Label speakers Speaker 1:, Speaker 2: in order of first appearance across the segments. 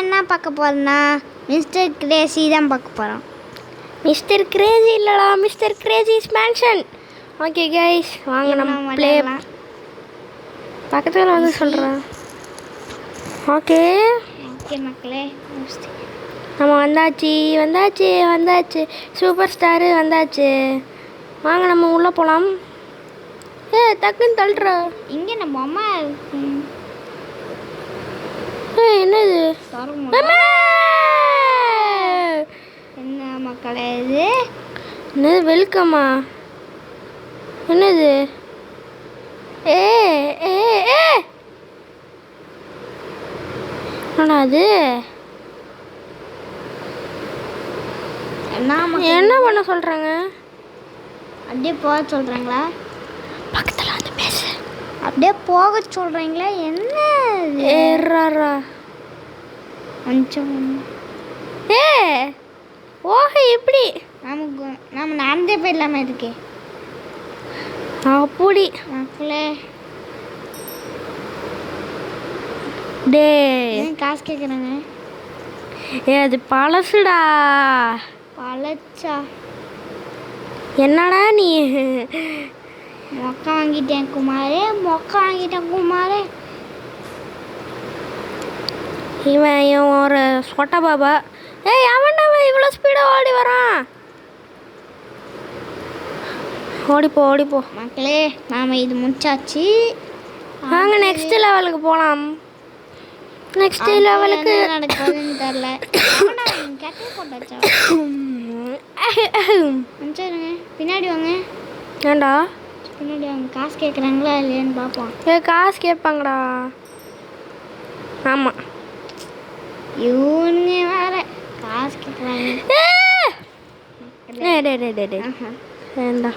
Speaker 1: என்ன பார்க்க போகிறோம்னா மிஸ்டர் கிரேசி தான் பார்க்க போகிறோம்.
Speaker 2: மிஸ்டர் கிரேசி இல்லைடா, mister gracious mansion. Okay guys, வாங்க நம்ம ப்ளே பக்கத்தில் வந்து சொல்கிறேன். ஓகே
Speaker 1: ஓகே மக்களே,
Speaker 2: நம்ம வந்தாச்சு சூப்பர் ஸ்டாரு வந்தாச்சு. வாங்க நம்ம உள்ளே போகலாம். டக்குன்னு தள்ளுற
Speaker 1: இங்கே நம்ம அம்மா
Speaker 2: என்னது
Speaker 1: என்ன மக்களே இது
Speaker 2: என்னது வெல்கம்மா? என்னது அது என்ன பண்ண சொல்கிறாங்க?
Speaker 1: அப்படியே போக சொல்கிறாங்களா?
Speaker 2: பக்கத்தில் வந்து பேசு.
Speaker 1: அப்படியே போக சொல்கிறீங்களா? என்ன
Speaker 2: ஏறாரா
Speaker 1: கொஞ்சம்
Speaker 2: ஓஹ எப்படி
Speaker 1: நம்ம நடந்தே போயிடலாமா இதுக்கு?
Speaker 2: அப்படி
Speaker 1: மக்களே
Speaker 2: டே
Speaker 1: காசு கேட்குறாங்க.
Speaker 2: அது பழசுடா.
Speaker 1: பழச்சா?
Speaker 2: என்னடா நீ
Speaker 1: மொக்க வாங்கிட்டேன் குமாரே.
Speaker 2: இவன் ஒரு சொட்ட பாபா. அவன் இவ்வளோ ஸ்பீடாக ஓடி வரான். ஓடிப்போ
Speaker 1: மக்களே, நாம் இது முடிச்சாச்சு.
Speaker 2: வாங்க நெக்ஸ்ட் லெவலுக்கு போகலாம். நெக்ஸ்ட் லெவலுக்கு
Speaker 1: நடக்குதுன்னு தெரில. பின்னாடி வாங்க.
Speaker 2: ஏண்டா
Speaker 1: பின்னாடி வாங்க, காசு கேட்குறாங்களா இல்லையான்னு பார்ப்போம்.
Speaker 2: காசு கேட்பாங்கடா. ஆமாம்,
Speaker 1: இவனுங்க வேற காசு கேட்குறாங்க.
Speaker 2: வேண்டா.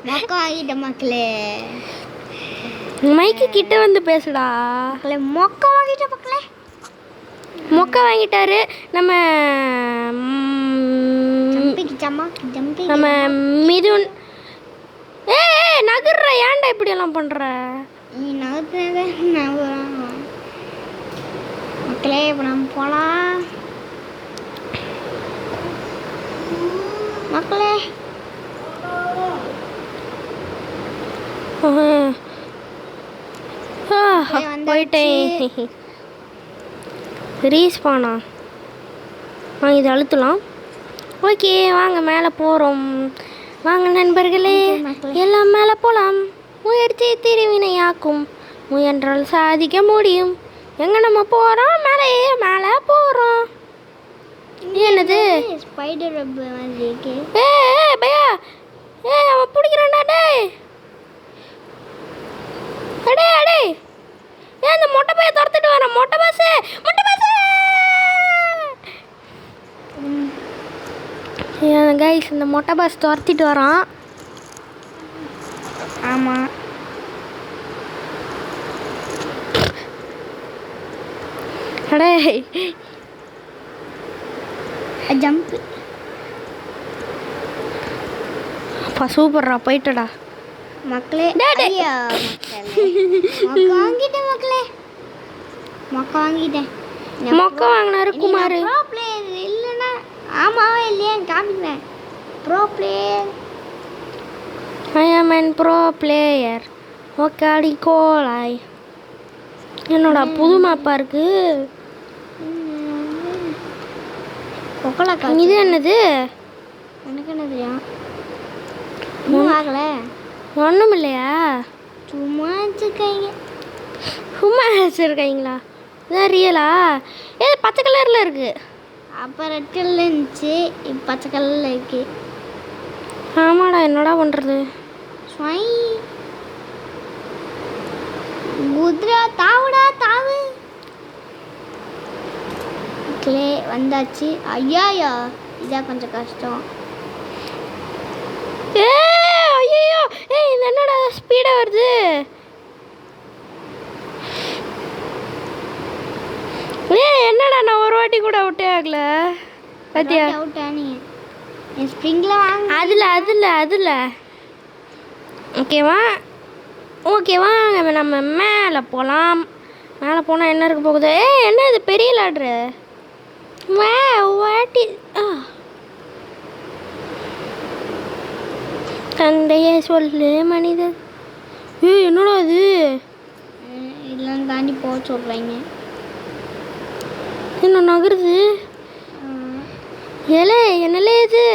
Speaker 1: மொக்க வாங்கிட்ட மக்களே.
Speaker 2: மைக்கு கிட்ட வந்து பேசுடா.
Speaker 1: மொக்க வாங்கிட்ட மக்களே.
Speaker 2: மொக்க வாங்கிட்டாரு நம்ம நம்ம மிதுன். நகர்ற ஏன்டா இப்படி எல்லாம் பண்ற?
Speaker 1: நீ நகர்த்துனதே மக்களே. இப்போ நம்ம போகலாம் மக்களே.
Speaker 2: போயிட்டேன். ரீஸ்பானா இது அழுத்தலாம். ஓகே வாங்க மேலே போகிறோம். வாங்க நண்பர்களே, எல்லாம் மேலே போகலாம். முயற்சி திருவினையாக்கும், முயன்றால் சாதிக்க முடியும். எங்கே நம்ம போகிறோம்? மேலே போகிறோம். என்னது
Speaker 1: ஸ்பைடர் வெப் மாதிரி இருக்கு.
Speaker 2: பையா அவன் பிடிக்கிறான்டா. அடே அந்த மொட்டை பைய துரத்துட்டு வரேன். மொட்டை பாஸ் கைஸ், இந்த மொட்டை பாஸ் துரத்திட்டு வரான்.
Speaker 1: ஆமாம்,
Speaker 2: அடே
Speaker 1: ஜம்ப்.
Speaker 2: சூப்பர்ரா, போயிட்டடா
Speaker 1: மக்களே.
Speaker 2: மொக்க வாங்கினாரு குமார்.
Speaker 1: ப்ரோ பிளேயர் இல்லைன்னா ஆமாவா இல்லையா காமிக்கிறேன். ப்ரோ பிளேயர்,
Speaker 2: ஐ ஆம் அன் ப்ரோ பிளேயர். ஓகே அடி கோலாய். என்னோட புது மேப்பா இருக்கு. இது என்னது?
Speaker 1: எனக்கு என்ன தெரியும்? இன்னும் ஆகலை.
Speaker 2: ஒன்றும் இல்லையா?
Speaker 1: சும்மா
Speaker 2: வச்சுருக்கீங்களா? இதான் ரியலா? பச்சை கலரில் இருக்குது.
Speaker 1: அப்போ ரெட் கலரில் இருந்துச்சு, இப்போ பச்சை கலரில் இருக்கு.
Speaker 2: ஆமாடா, என்னடா பண்ணுறது?
Speaker 1: குதிரா தாவுடா தாவு. வந்தாச்சு. ஐயா இதான் கொஞ்சம் கஷ்டம்.
Speaker 2: ஐயோ என்னடா ஸ்பீடா வருது? என்னடா நான் ஒரு வாட்டி கூட அவுட்டே ஆகல. பாத்தியா?
Speaker 1: அவுட்டா நீ? என் ஸ்ப்ரிங்கில் வாங்க.
Speaker 2: அதில் ஓகேவா ஓகேவா நம்ம மேலே போகலாம். மேலே போனால் என்ன இருக்க போகுது? என்ன இது பெரிய லாட்ரு? வாட்டி தந்தையே சொல்லு மனிதன். என்னடா அது?
Speaker 1: இதெல்லாம் தாண்டி போக சொல்கிறாங்க.
Speaker 2: என்ன நகருது? ஏலே என்னலே இது?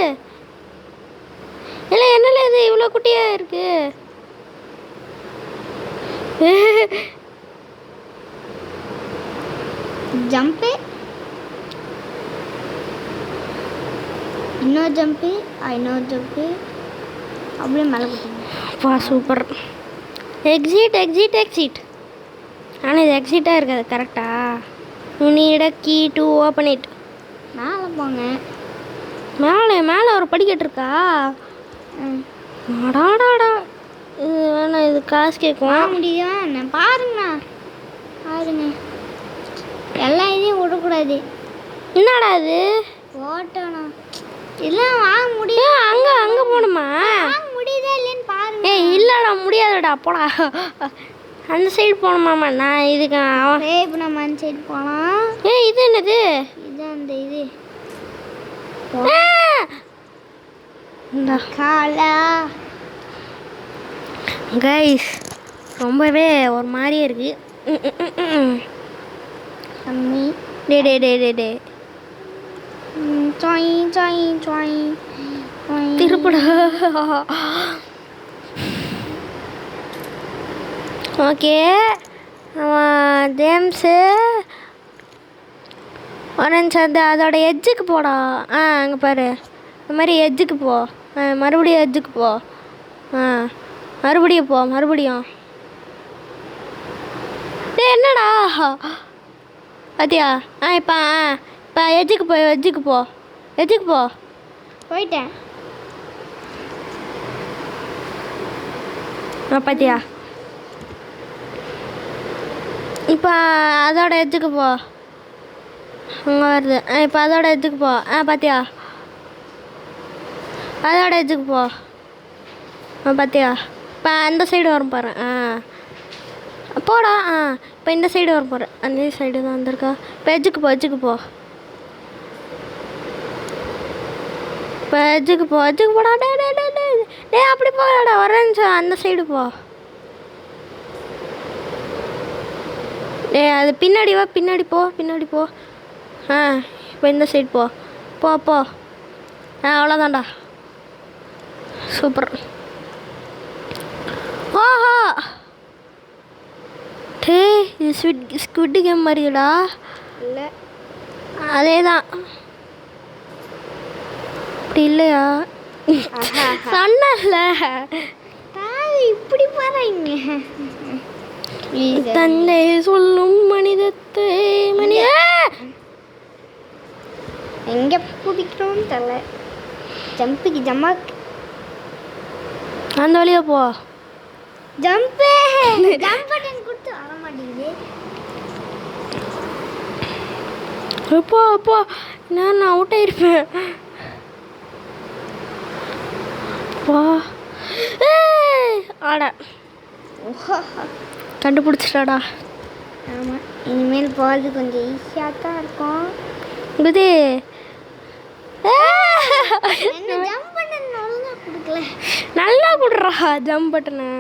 Speaker 2: ஏலே என்னலே இது இவ்வளோ குட்டியாக இருக்கு?
Speaker 1: ஜம்ப்பு, இன்னொரு ஜம்ப்பு, அப்படியே மேலே போட்டீங்க.
Speaker 2: அப்பா சூப்பர். எக்ஸிட். ஆனால் இது எக்ஸிட்டாக இருக்காது கரெக்டா? You need a key to open it.
Speaker 1: மேலே போங்க.
Speaker 2: மேலே ஒரு படிக்கட்டு இருக்கா? அடாடாடா, இது வேணாம், இது காசு கேட்கும்.
Speaker 1: முடியும். நான் பாருங்க எல்லா இதையும் விடக்கூடாது.
Speaker 2: என்னடா இது?
Speaker 1: ஓட்டணும். இதெல்லாம் வாங்க முடியும்.
Speaker 2: அங்கே போகணுமா?
Speaker 1: வாங்க முடியுதா இல்லைன்னு பாருங்க.
Speaker 2: இல்லைடா முடியாதுடா, போடா. அந்த சைடு போகணுமாம்மா? நான் இதுக்கு
Speaker 1: இப்போ நம்ம அந்த சைடு போகலாம்.
Speaker 2: இது என்னது?
Speaker 1: இது அந்த இது காலா
Speaker 2: கைஸ், ரொம்பவே ஒரு மாதிரியே இருக்கு.
Speaker 1: அம்மி
Speaker 2: டே திருப்படா. ஓகே, ஜேம்ஸு ஆரஞ்சு அதோட எட்ஜுக்கு போடா. அங்கே பாரு, இந்த மாதிரி எட்ஜுக்கு போ. மறுபடியும் எட்ஜுக்கு போ. மறுபடியும் என்னடா பாத்தியா? இப்போ எட்ஜுக்கு போ.
Speaker 1: போயிட்டேன்.
Speaker 2: பாத்தியா? இப்போ அதோட எட்ஜுக்கு போ. அங்கே வருது. இப்போ அதோட எட்ஜுக்கு போ. பாத்தியா? அதோட எட்ஜுக்கு போ. பாத்தியா? இப்போ அந்த சைடு வரும் பாரு. போடா. இப்போ இந்த சைடு வரும் பாரு. அந்த சைடு தான் வந்திருக்கா. இப்போ எட்ஜுக்கு போ. இப்போ எட்ஜுக்கு போடா. டே அப்படி போகலடா, வரேன்னு அந்த சைடு போ. அது பின்னாடி வா, பின்னாடி போ. இப்போ இந்த சைடு போ. அவ்வளோதான்டா. சூப்பர். ஓஹோ, இது ஸ்குவிட் கேம் மாதிரிடா.
Speaker 1: இல்லை,
Speaker 2: அதே தான். அப்படி இல்லையா? சொன்னல
Speaker 1: இப்படி பாருங்க.
Speaker 2: தந்தை சொல்லும் மனிதத்தை
Speaker 1: எங்கே குதிக்கிறோன்னு தெரியல. ஜம்மாக்கு
Speaker 2: அந்த வழியா போ.
Speaker 1: ஜம்ப் பட்டன் கொடுத்து வர மாட்டேங்குது.
Speaker 2: அப்போ நான் அவுட் ஆயிருப்பேன். ஆடா கண்டுபிடிச்சிட்டாடா.
Speaker 1: ஆமாம், இனிமேல் போகிறது கொஞ்சம் ஈஸியாக தான் இருக்கும்.
Speaker 2: இது
Speaker 1: ஜம்ப் பட்டன் ஒழுங்காக கொடுக்கல.
Speaker 2: நல்லா கொடுறா ஜம்ப் பட்டனை.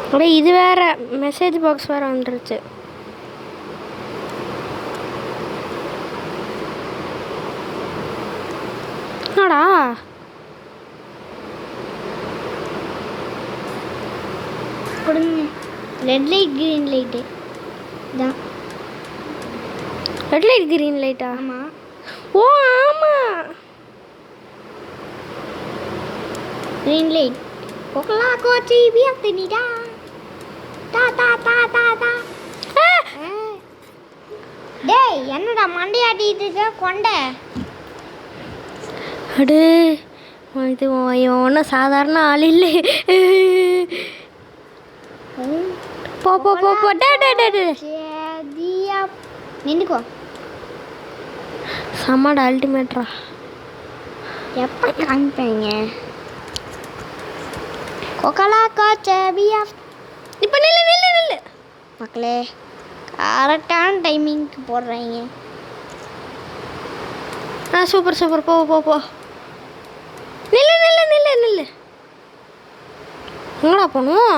Speaker 2: அப்படியே இது வேற மெசேஜ் பாக்ஸ் வேற வந்துருச்சு. என்னடா
Speaker 1: கொடுங்க. ரெட் லைட் க்ரீன் லைட்டு தான்.
Speaker 2: ரெட் லைட் க்ரீன் லைட்டா?
Speaker 1: ஆமாம்.
Speaker 2: ஓ ஆமாம்,
Speaker 1: க்ரீன் லைட். போகலாம் கோச்சி வியர்த்தனிடா. தா. டேய், என்னடா மண்டையாட்டிட்டு இருக்க கொண்டை?
Speaker 2: அடே இது ஒன்றும் சாதாரண ஆள் இல்லை. போ
Speaker 1: நின்றுக்கோ.
Speaker 2: செம்மடா அல்டிமேட்ரா.
Speaker 1: எப்போ காமிப்பீங்க கொக்கலா காச்சபியா
Speaker 2: இப்போ நில்லு நில்லு நில்லு
Speaker 1: மக்களே கரெக்டான டைமிங்க்கு போடுறீங்க.
Speaker 2: சூப்பர் சூப்பர் போ போ போ நில்லு நில்லு நில்லு நில்லு எங்கடா போகணும்?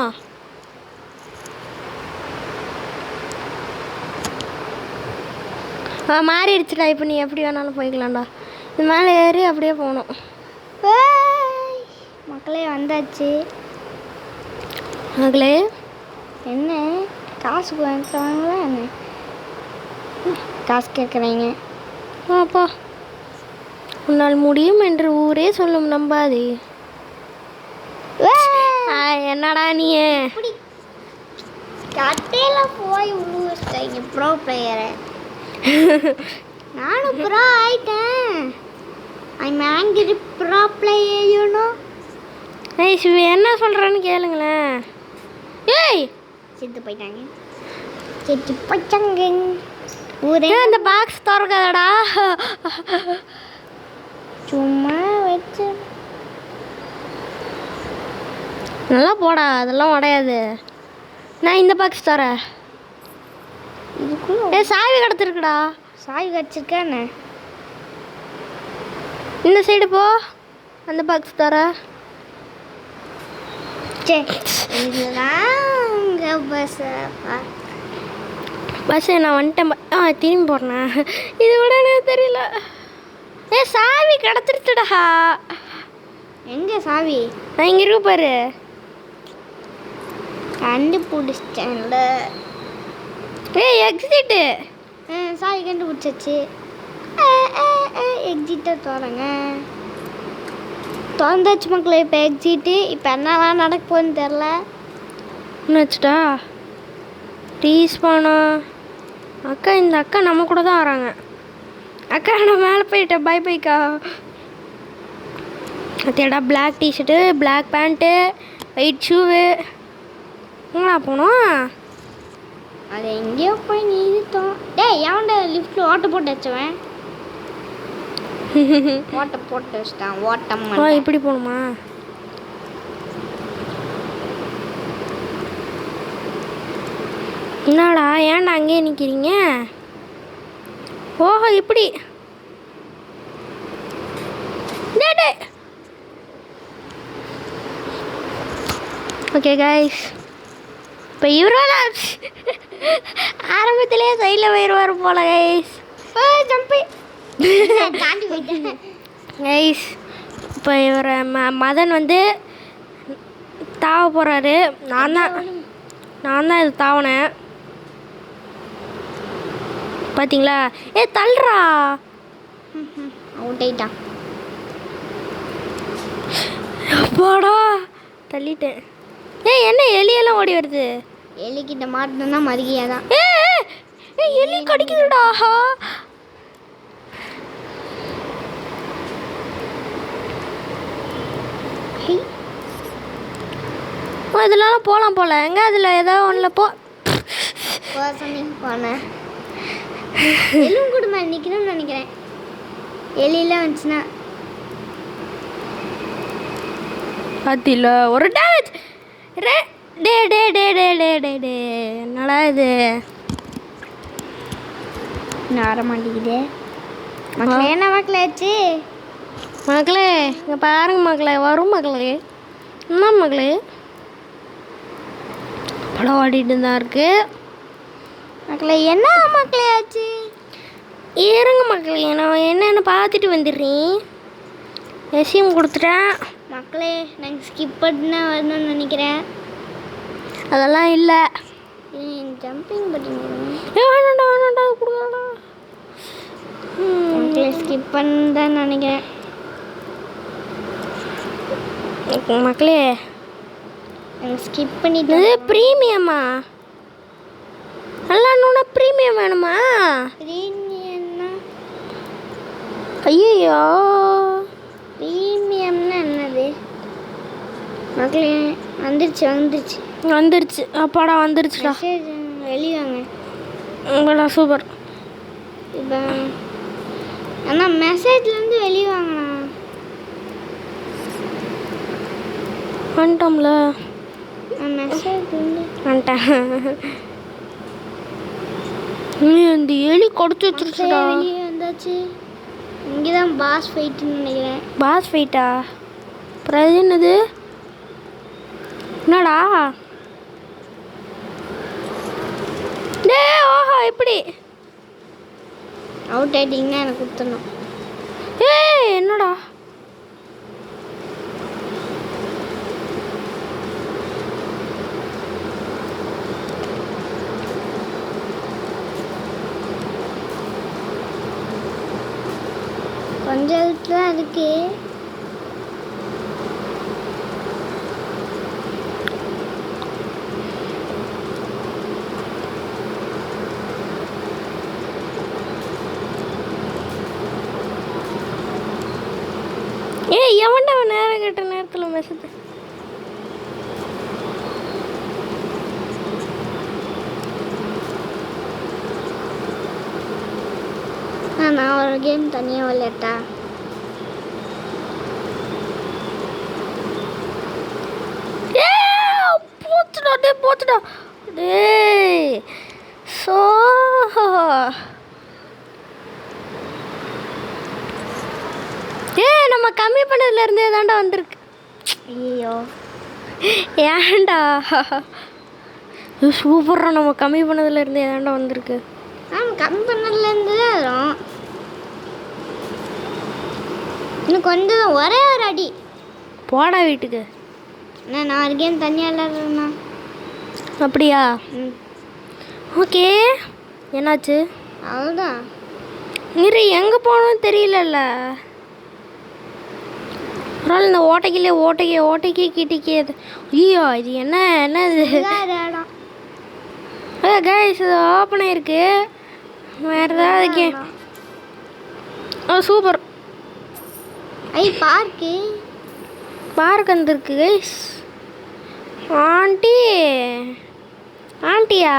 Speaker 2: மாறிடுச்சுடா. இப்போ நீ எப்படி வேணாலும் போய்க்கலாம்டா. இது மேலே ஏறி அப்படியே போகணும்.
Speaker 1: மக்களே வந்தாச்சு.
Speaker 2: மகளே
Speaker 1: என்ன காசு வாங்குறாங்களா என்ன? காசு கேட்குறீங்க.
Speaker 2: அப்பா உன்னால் முடியும் என்று ஊரே சொல்லும், நம்பாதே. என்னடா நீ
Speaker 1: கட்டையில போய் விழுவிட்டாங்க ப்ரோ பிளேயரை. நானும் ப்ரோ ஆயிட்டேன். I'm angry bro player you know.
Speaker 2: ஏய் சிவி என்ன சொல்கிறேன்னு கேளுங்களேன். ஏய்
Speaker 1: செத்து போயிட்டாங்க. செத்து போயிட்டாங்க. ஊரே
Speaker 2: அந்த பாக்ஸ் திறக்காதடா.
Speaker 1: சும்மா வச்சு
Speaker 2: நல்லா போடா, அதெல்லாம் உடையாது. நான் இந்த பாக்ஸ் தரேன்.
Speaker 1: இதுக்குள்ள
Speaker 2: சாவி கிடச்சிருக்குடா.
Speaker 1: சாவி வச்சிருக்கேன்னு
Speaker 2: இந்த சைடு போ, அந்த பாக்ஸ் தர.
Speaker 1: இதுதான்
Speaker 2: பஸ் நான் வந்துட்டேன். திரும்பி போடுறேன். இது கூட எனக்கு தெரியல. சாவி கிடச்சிருச்சுடா.
Speaker 1: எங்க சாவி?
Speaker 2: நான் இங்கே இருக்கு பாரு.
Speaker 1: கண்டுபிடிச்சிட்டேன்ல.
Speaker 2: எக்ஸிட்டு.
Speaker 1: சாவி கண்டுபிடிச்சாச்சு. எக்ஸிட்டை திறங்க. திறந்தாச்சு மக்களே. இப்போ எக்ஸிட்டு. இப்போ என்னலாம் நடக்க போகுதுன்னு தெரில.
Speaker 2: என்னாச்சுடா? ரீஸ்பானா அக்கா? இந்த அக்கா நம்ம கூட தான் வராங்க. அக்கா நான் மேலே போயிட்டேன். பை பைக்கா. அத்தையடா black t-shirt, black pant, white shoe. எங்கடா போனோம்?
Speaker 1: அது எங்கேயோ போய் நீதித்தோம். எவன்டா லிஃப்ட்டில் ஓட்ட போட்டு வச்சவன்? ஓட்ட போட்டு வச்சிட்டான். ஓட்டம்
Speaker 2: இப்படி போகணுமா? என்னடா ஏன்டா அங்கேயே நிற்கிறீங்க? ஓஹோ இப்படி. ஓகே கைஸ், இப்போ இவரோட ஆரம்பத்திலே சைடில் போயிடுவார் போல கைஸ்.
Speaker 1: ஜம்பி தாண்டி போயிட்டேன்
Speaker 2: கைஸ். இப்போ இவரை மதன் வந்து தாவ போகிறாரு. நான் தான் இது தாவனேன். பார்த்தீங்களா? தள்ளுறா.
Speaker 1: அவுட் ஆயிட்டான்.
Speaker 2: அப்பாடா தள்ளிட்டேன். என்ன எலியெல்லாம் ஓடி வருது?
Speaker 1: எலிக்கிட்ட மாட்டோம்னா மறுகியா தான்.
Speaker 2: எலி கடிக்குதுடா. இதெல்லாம் போகலாம் போல. எங்க அதில் ஏதோ ஒன்றில்
Speaker 1: போனேன். எலும் கூட மேலே நிற்கணும்னு நினைக்கிறேன். எலியெல்லாம் வந்துச்சுன்னா
Speaker 2: அதில் ஒரு டேமேஜ். டே டே டே டே டே டே டே என்னடா இது?
Speaker 1: வர மாட்டேங்குது மக்களே. என்ன மக்களே ஆச்சு?
Speaker 2: மக்களே இங்கே பாருங்க மக்களே. வரும் மக்களே. என்ன மக்களே படம் ஓடிட்டு தான் இருக்கு.
Speaker 1: மக்களே என்ன மக்களே ஆச்சு?
Speaker 2: இருங்க மக்களே, நான் என்னென்னு பார்த்துட்டு வந்துடுறேன். எஸ்எம் கொடுத்துட்டேன்
Speaker 1: மக்களே. நாங்கள் ஸ்கிப் பண்ண வரணும்னு நினைக்கிறேன்.
Speaker 2: அதெல்லாம் இல்லை.
Speaker 1: ஜம்பிங் பட்டன்
Speaker 2: வேணாண்டா வேணாண்டா கொடுக்கடா.
Speaker 1: மக்களே ஸ்கிப் பண்ணதான் நினைக்கிறேன்.
Speaker 2: மக்களே
Speaker 1: நாங்கள் ஸ்கிப் பண்ணிட்டு.
Speaker 2: இது ப்ரீமியமா? நல்லா இன்னொன்று ப்ரீமியம் வேணுமா?
Speaker 1: ப்ரீமியம்னா
Speaker 2: ஐயோ
Speaker 1: ப்ரீமியம்னா என்னது மக்களே? வந்துருச்சு.
Speaker 2: அப்பாடா வந்துருச்சுடா.
Speaker 1: மெசேஜ் வெளிவாங்க.
Speaker 2: உங்களா சூப்பர்.
Speaker 1: இப்போ ஆனால் மெசேஜ்லேருந்து வெளிவாங்கண்ணா.
Speaker 2: வந்துட்டோம்ல.
Speaker 1: மெசேஜ்
Speaker 2: வந்துட்டேன். நீ அந்த எலி கொடுத்து வச்சிருச்சுடா.
Speaker 1: வெளியே வந்தாச்சு. இங்கே தான் பாஸ் ஃபைட்டுன்னு நினைக்கிறேன்.
Speaker 2: பாஸ் ஃபைட்டா? அப்புறம் அது என்னது? என்னடா டே? ஓஹோ எப்படி
Speaker 1: அவுட் ஆயிட்டீங்கன்னா எனக்கு கொடுத்துடணும்.
Speaker 2: ஏய் என்னடா?
Speaker 1: கொஞ்சம் இடத்துல தான் இருக்கு.
Speaker 2: ஏய் எவன்டா நேரம் கேட்ட நேரத்தில் மெசேஜ்?
Speaker 1: நான் ஒரு கேம் தனியாக விளையாட்டா?
Speaker 2: போச்சுடா டே, போச்சுடா டேய். ஸோ நம்ம கம்மி பண்ணதுல இருந்தே தாண்டா வந்திருக்கு.
Speaker 1: ஐயோ
Speaker 2: ஏன்டா? சூப்பரா நம்ம கம்மி பண்ணதுல இருந்தே தாண்டா வந்திருக்கு.
Speaker 1: கம்மி பண்ணதுலேருந்து தான் வரும். இன்னும் கொஞ்சம் ஒரே ஒரு அடி.
Speaker 2: போடா வீட்டுக்கு.
Speaker 1: நான் ஒரு கேம் தனியாக விளையாடுறேண்ணா.
Speaker 2: அப்படியா?
Speaker 1: ம்
Speaker 2: ஓகே. என்னாச்சு?
Speaker 1: அவ்வளோதான்.
Speaker 2: இரு, எங்கே போகணும்னு தெரியலல்ல. ஒரு இந்த ஓட்டைக்கே கிட்டிக்கே. ஐயோ இது என்னது?
Speaker 1: இடம்
Speaker 2: கைஸ் இது ஓப்பன் ஆயிருக்கு. வேறு ஏதாவது கேம்? சூப்பர். பார்க் வந்துருக்கு கைஸ். ஆண்டியா?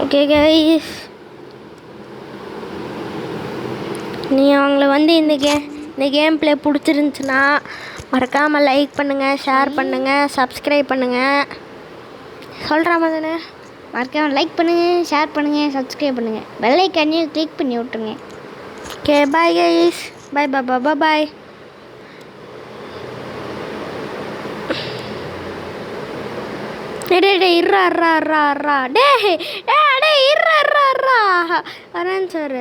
Speaker 2: ஓகே கைஸ், நீ அவங்கள வந்து இந்த கேம் ப்ளே பிடிச்சிருந்துச்சுன்னா மறக்காமல் லைக் பண்ணுங்கள், ஷேர் பண்ணுங்கள், சப்ஸ்கிரைப் பண்ணுங்கள். சொல்கிற மாதிரி
Speaker 1: மறக்காமல் லைக் பண்ணுங்கள், ஷேர் பண்ணுங்கள், சப்ஸ்கிரைப் பண்ணுங்கள், பெல் ஐக்கானையும் கிளிக் பண்ணி விட்டுருங்க.
Speaker 2: Okay bye guys. பாய் பாய் பாய் பாய். டே இர்ரா டே டே டே இர்ரா வரேன் சார்.